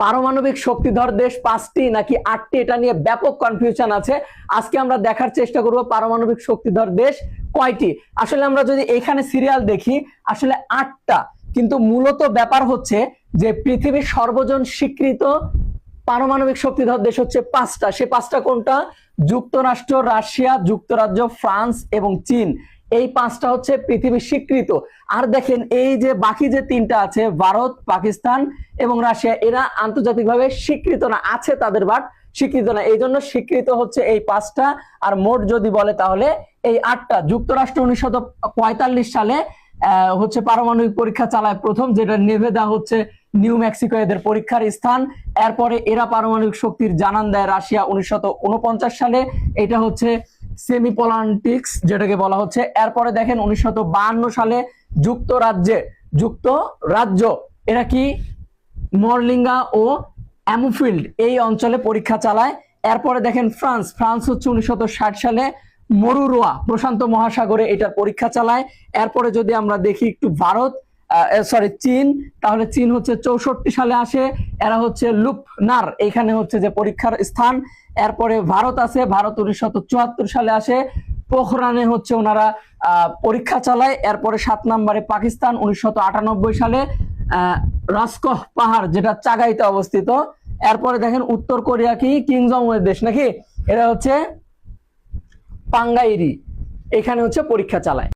পারমাণবিক শক্তিধর দেশ 5টি নাকি 8টি, এটা নিয়ে ব্যাপক কনফিউশন আছে। আজকে আমরা দেখার চেষ্টা করব পারমাণবিক শক্তিধর দেশ কয়টি। আসলে আমরা যদি এখানে সিরিয়াল দেখি আসলে 8টা, কিন্তু মূলত ব্যাপার হচ্ছে যে পৃথিবীর সর্বজন স্বীকৃত পারমাণবিক শক্তিধর দেশ হচ্ছে 5টা। সে 5টা কোনটা? যুক্তরাষ্ট্র, রাশিয়া, যুক্তরাজ্য, ফ্রান্স এবং চীন। এই 5টা হচ্ছে পৃথিবীর স্বীকৃত। আর দেখেন এই যে বাকি যে 3টা আছে, ভারত, পাকিস্তান এবং রাশিয়া, এরা আন্তর্জাতিকভাবে স্বীকৃত না, আছে তাদের বাট স্বীকৃত না। এই জন্য স্বীকৃত হচ্ছে এই 5টা। আর মোট যদি বলে তাহলে এই 8টা। যুক্তরাষ্ট্র 1945 সালে হচ্ছে পারমাণবিক পরীক্ষা চালায় প্রথম, যেটা নেভেদা হচ্ছে নিউ মেক্সিকো এদের পরীক্ষার স্থান। এরপরে এরা পারমাণবিক শক্তির জানান দেয় রাশিয়া 1949 সালে, এটা হচ্ছে সেমিপোলান্টিক্স যেটাকে বলা হচ্ছে। এরপরে দেখেন 1952 সালে যুক্তরাজ্য এরা কি মরলিঙ্গা ও অ্যামুফিল্ড এই অঞ্চলে পরীক্ষা চালায়। এরপরে দেখেন ফ্রান্স হচ্ছে 1960 সালে মরুরোয়া প্রশান্ত মহাসাগরে এটার পরীক্ষা চালায়। এরপরে যদি আমরা দেখি একটু চীন, তাহলে চীন হচ্ছে 64 সালে আসে, এরা হচ্ছে লুপনার, এখানে হচ্ছে যে পরীক্ষার স্থান। এরপরে ভারত আছে, ভারত 1974 সালে আসে, পোখরানে হচ্ছে ওনারা পরীক্ষা চালায়। এরপরে 7 নম্বরে পাকিস্তান 1998 সালে রাসকহ পাহাড় যেটা চাগাইতে অবস্থিত। এরপরে দেখেন উত্তর কোরিয়া কি কিং জং উনের দেশ নাকি, এরা হচ্ছে পাঙ্গাইরি, এখানে হচ্ছে পরীক্ষা চালায়।